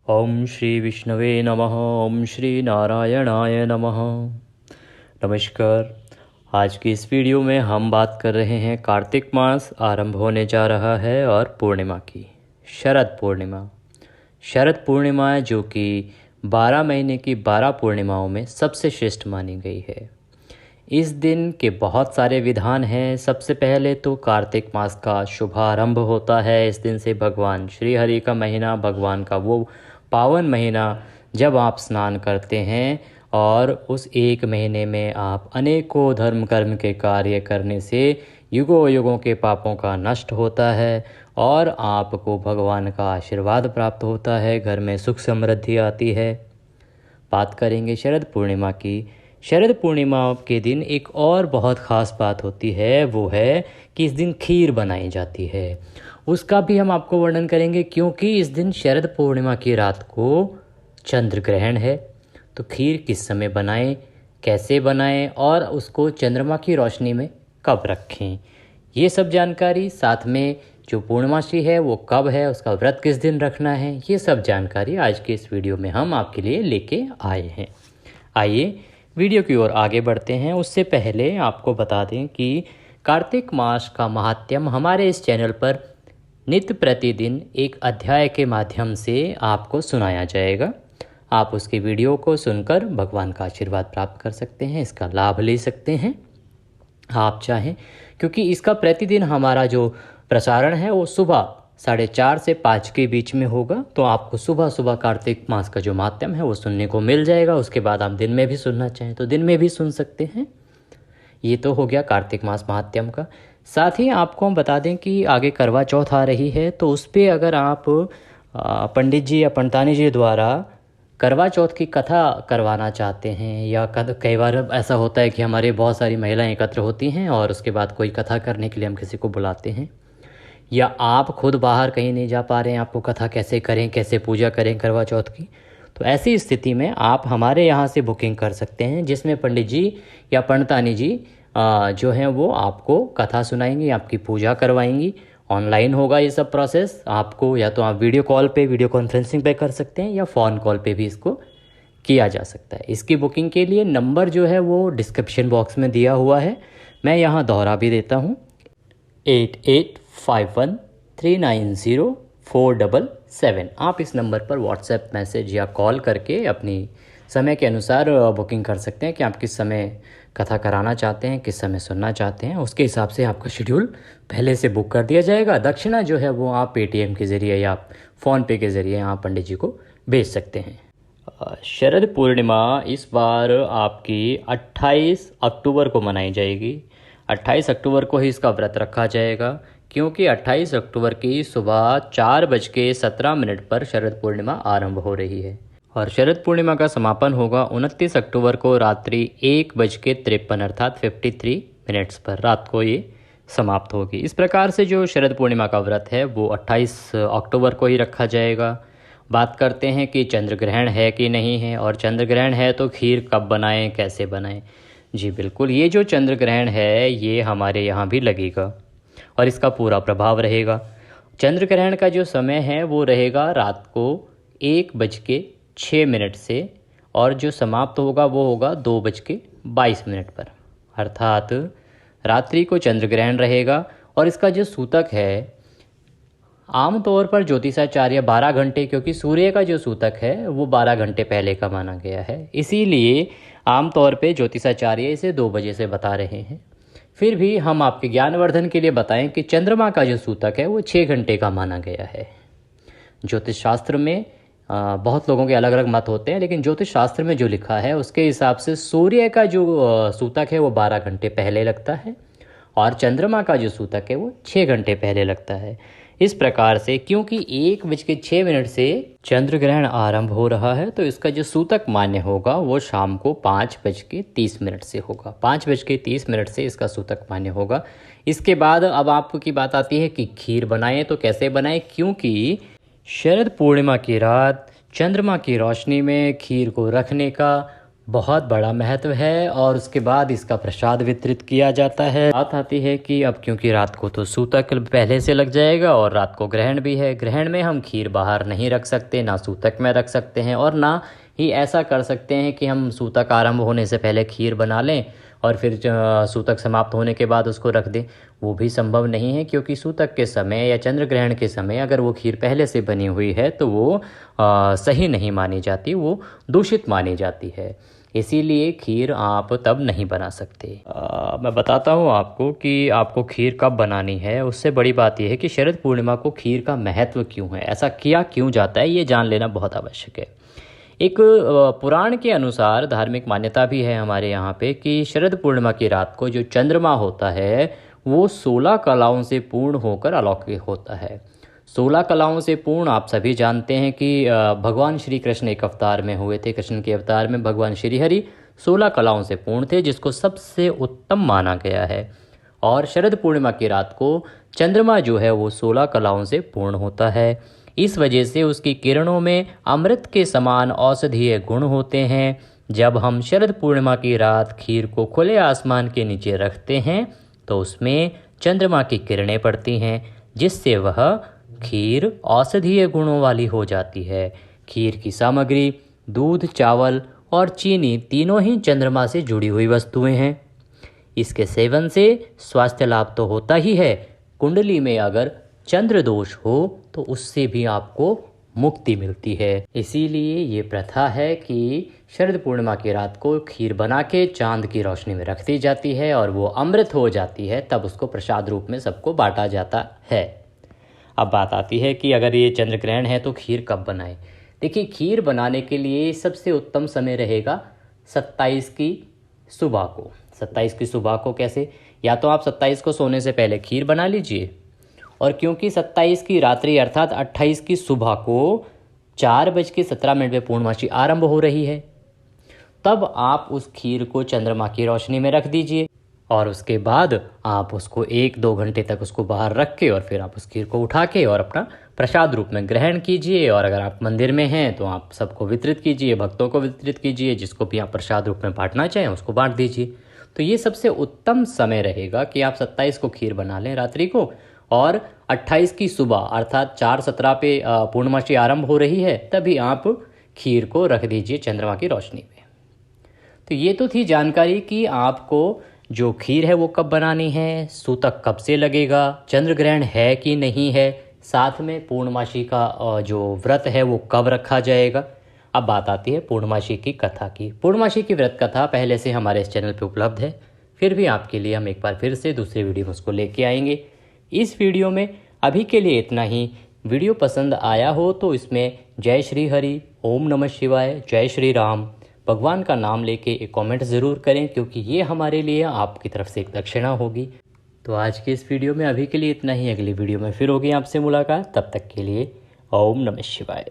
ओम श्री विष्णवे नमः। ओम श्री नारायणाय नमः। नमस्कार। आज की इस वीडियो में हम बात कर रहे हैं कार्तिक मास आरंभ होने जा रहा है और पूर्णिमा की, शरद पूर्णिमा। शरद पूर्णिमा जो कि 12 महीने की 12 पूर्णिमाओं में सबसे श्रेष्ठ मानी गई है। इस दिन के बहुत सारे विधान हैं। सबसे पहले तो कार्तिक मास का शुभारंभ होता है। इस दिन से भगवान श्री हरि का महीना, भगवान का वो पावन महीना जब आप स्नान करते हैं और उस एक महीने में आप अनेकों धर्म कर्म के कार्य करने से युगों युगों के पापों का नष्ट होता है और आपको भगवान का आशीर्वाद प्राप्त होता है, घर में सुख समृद्धि आती है। बात करेंगे शरद पूर्णिमा की। शरद पूर्णिमा के दिन एक और बहुत ख़ास बात होती है, वो है कि इस दिन खीर बनाई जाती है। उसका भी हम आपको वर्णन करेंगे, क्योंकि इस दिन शरद पूर्णिमा की रात को चंद्र ग्रहण है। तो खीर किस समय बनाएं, कैसे बनाएं और उसको चंद्रमा की रोशनी में कब रखें, ये सब जानकारी, साथ में जो पूर्णमासी है वो कब है, उसका व्रत किस दिन रखना है, ये सब जानकारी आज के इस वीडियो में हम आपके लिए लेके आए हैं। आइए वीडियो की ओर आगे बढ़ते हैं। उससे पहले आपको बता दें कि कार्तिक मास का महात्म्य हमारे इस चैनल पर नित्य प्रतिदिन एक अध्याय के माध्यम से आपको सुनाया जाएगा। आप उसके वीडियो को सुनकर भगवान का आशीर्वाद प्राप्त कर सकते हैं, इसका लाभ ले सकते हैं आप चाहें, क्योंकि इसका प्रतिदिन हमारा जो प्रसारण है वो सुबह 4:30 से 5 के बीच में होगा। तो आपको सुबह सुबह कार्तिक मास का जो माध्यम है वो सुनने को मिल जाएगा। उसके बाद आप दिन में भी सुनना चाहें तो दिन में भी सुन सकते हैं। ये तो हो गया कार्तिक मास महात्म्य का। साथ ही आपको हम बता दें कि आगे करवा चौथ आ रही है, तो उस पर अगर आप पंडित जी या पंडितानी जी द्वारा करवा चौथ की कथा करवाना चाहते हैं, या कई बार ऐसा होता है कि हमारे बहुत सारी महिलाएं एकत्र होती हैं और उसके बाद कोई कथा करने के लिए हम किसी को बुलाते हैं, या आप खुद बाहर कहीं नहीं जा पा रहे हैं, आपको कथा कैसे करें, कैसे पूजा करें करवा चौथ की, तो ऐसी स्थिति में आप हमारे यहाँ से बुकिंग कर सकते हैं, जिसमें पंडित जी या पंडितानी जी जो हैं वो आपको कथा सुनाएंगी, आपकी पूजा करवाएंगी। ऑनलाइन होगा ये सब प्रोसेस। आपको या तो आप वीडियो कॉल पे, वीडियो कॉन्फ्रेंसिंग पे कर सकते हैं, या फ़ोन कॉल पे भी इसको किया जा सकता है। इसकी बुकिंग के लिए नंबर जो है वो डिस्क्रिप्शन बॉक्स में दिया हुआ है, मैं यहाँ दोहरा भी देता हूँ, 8851390477। आप इस नंबर पर व्हाट्सएप मैसेज या कॉल करके अपनी समय के अनुसार बुकिंग कर सकते हैं कि आप किस समय कथा कराना चाहते हैं, किस समय सुनना चाहते हैं। उसके हिसाब से आपका शेड्यूल पहले से बुक कर दिया जाएगा। दक्षिणा जो है वो आप पेटीएम के ज़रिए या फ़ोनपे के ज़रिए आप पंडित जी को भेज सकते हैं। शरद पूर्णिमा इस बार आपकी 28 अक्टूबर को मनाई जाएगी। 28 अक्टूबर को ही इसका व्रत रखा जाएगा, क्योंकि 28 अक्टूबर की सुबह 4:17 पर शरद पूर्णिमा आरंभ हो रही है और शरद पूर्णिमा का समापन होगा 29 अक्टूबर को रात्रि 1:53 अर्थात 53 मिनट्स पर, रात को ये समाप्त होगी। इस प्रकार से जो शरद पूर्णिमा का व्रत है वो 28 अक्टूबर को ही रखा जाएगा। बात करते हैं कि चंद्र ग्रहण है कि नहीं है, और चंद्र ग्रहण है तो खीर कब बनाएं, कैसे बनाएं। जी बिल्कुल, ये जो चंद्र ग्रहण है ये हमारे यहाँ भी लगेगा और इसका पूरा प्रभाव रहेगा। चंद्र ग्रहण का जो समय है वो रहेगा रात को 1:06 से, और जो समाप्त होगा वो होगा 2:22 पर, अर्थात रात्रि को चंद्र ग्रहण रहेगा। और इसका जो सूतक है, आमतौर पर ज्योतिषाचार्य 12 घंटे, क्योंकि सूर्य का जो सूतक है वो 12 घंटे पहले का माना गया है, इसीलिए आमतौर पे ज्योतिषाचार्य इसे 2 बजे से बता रहे हैं। फिर भी हम आपके ज्ञानवर्धन के लिए बताएं कि चंद्रमा का जो सूतक है वो 6 घंटे का माना गया है। ज्योतिष शास्त्र में बहुत लोगों के अलग अलग मत होते हैं, लेकिन ज्योतिष शास्त्र में जो लिखा है उसके हिसाब से सूर्य का जो सूतक है वो 12 घंटे पहले लगता है और चंद्रमा का जो सूतक है वो 6 घंटे पहले लगता है। इस प्रकार से क्योंकि 1:06 से चंद्र ग्रहण आरंभ हो रहा है, तो इसका जो सूतक मान्य होगा वो शाम को 5:30 से होगा। 5:30 से इसका सूतक मान्य होगा। इसके बाद अब आपकी बात आती है कि खीर बनाएं तो कैसे बनाएं, क्योंकि शरद पूर्णिमा की रात चंद्रमा की रोशनी में खीर को रखने का बहुत बड़ा महत्व है और उसके बाद इसका प्रसाद वितरित किया जाता है। बात आती है कि अब क्योंकि रात को तो सूतक पहले से लग जाएगा और रात को ग्रहण भी है, ग्रहण में हम खीर बाहर नहीं रख सकते, ना सूतक में रख सकते हैं और ना ही ऐसा कर सकते हैं कि हम सूतक आरंभ होने से पहले खीर बना लें और फिर सूतक समाप्त होने के बाद उसको रख दें। वो भी संभव नहीं है, क्योंकि सूतक के समय या चंद्र ग्रहण के समय अगर वो खीर पहले से बनी हुई है तो वो सही नहीं मानी जाती, वो दूषित मानी जाती है। इसीलिए खीर आप तब नहीं बना सकते। मैं बताता हूँ आपको कि आपको खीर कब बनानी है। उससे बड़ी बात यह है कि शरद पूर्णिमा को खीर का महत्व क्यों है, ऐसा किया क्यों जाता है, ये जान लेना बहुत आवश्यक है। एक पुराण के अनुसार धार्मिक मान्यता भी है हमारे यहाँ पे कि शरद पूर्णिमा की रात को जो चंद्रमा होता है वो 16 कलाओं से पूर्ण होकर अलौकिक होता है। 16 कलाओं से पूर्ण आप सभी जानते हैं कि भगवान श्री कृष्ण एक अवतार में हुए थे। कृष्ण के अवतार में भगवान श्री हरि 16 कलाओं से पूर्ण थे, जिसको सबसे उत्तम माना गया है। और शरद पूर्णिमा की रात को चंद्रमा जो है वो 16 कलाओं से पूर्ण होता है। इस वजह से उसकी किरणों में अमृत के समान औषधीय गुण होते हैं। जब हम शरद पूर्णिमा की रात खीर को खुले आसमान के नीचे रखते हैं तो उसमें चंद्रमा की किरणें पड़ती हैं, जिससे वह खीर औषधीय गुणों वाली हो जाती है। खीर की सामग्री दूध, चावल और चीनी तीनों ही चंद्रमा से जुड़ी हुई वस्तुएं हैं। इसके सेवन से स्वास्थ्य लाभ तो होता ही है, कुंडली में अगर चंद्र दोष हो तो उससे भी आपको मुक्ति मिलती है। इसीलिए ये प्रथा है कि शरद पूर्णिमा की रात को खीर बना के चांद की रोशनी में रख दी जाती है और वो अमृत हो जाती है, तब उसको प्रसाद रूप में सबको बांटा जाता है। अब बात आती है कि अगर ये चंद्र ग्रहण है तो खीर कब बनाएं। देखिए, खीर बनाने के लिए सबसे उत्तम समय रहेगा 27 की सुबह को। 27 की सुबह को कैसे? या तो आप 27 को सोने से पहले खीर बना लीजिए, और क्योंकि 27 की रात्रि अर्थात 28 की सुबह को 4:17 पे पूर्णमासी आरंभ हो रही है, तब आप उस खीर को चंद्रमा की रोशनी में रख दीजिए और उसके बाद आप उसको 1-2 घंटे तक उसको बाहर रख के और फिर आप उस खीर को उठा के और अपना प्रसाद रूप में ग्रहण कीजिए। और अगर आप मंदिर में हैं तो आप सबको वितरित कीजिए, भक्तों को वितरित कीजिए, जिसको भी आप प्रसाद रूप में बांटना चाहें उसको बांट दीजिए। तो ये सबसे उत्तम समय रहेगा कि आप 27 को खीर बना लें रात्रि को, और 28 की सुबह अर्थात 4:17 पे पूर्णमासी आरंभ हो रही है, तभी आप खीर को रख दीजिए चंद्रमा की रोशनी में। तो ये तो थी जानकारी कि आपको जो खीर है वो कब बनानी है, सूतक कब से लगेगा, चंद्र ग्रहण है कि नहीं है, साथ में पूर्णमासी का जो व्रत है वो कब रखा जाएगा। अब बात आती है पूर्णमासी की कथा की। पूर्णमासी की व्रत कथा पहले से हमारे इस चैनल पे उपलब्ध है, फिर भी आपके लिए हम एक बार फिर से दूसरे वीडियो में उसको लेके आएंगे। इस वीडियो में अभी के लिए इतना ही। वीडियो पसंद आया हो तो इसमें जय श्री हरि, ओम नमः शिवाय, जय श्री राम, भगवान का नाम लेके एक कमेंट ज़रूर करें, क्योंकि ये हमारे लिए आपकी तरफ से एक दक्षिणा होगी। तो आज के इस वीडियो में अभी के लिए इतना ही। अगली वीडियो में फिर होगी आपसे मुलाकात, तब तक के लिए ओम नमः शिवाय।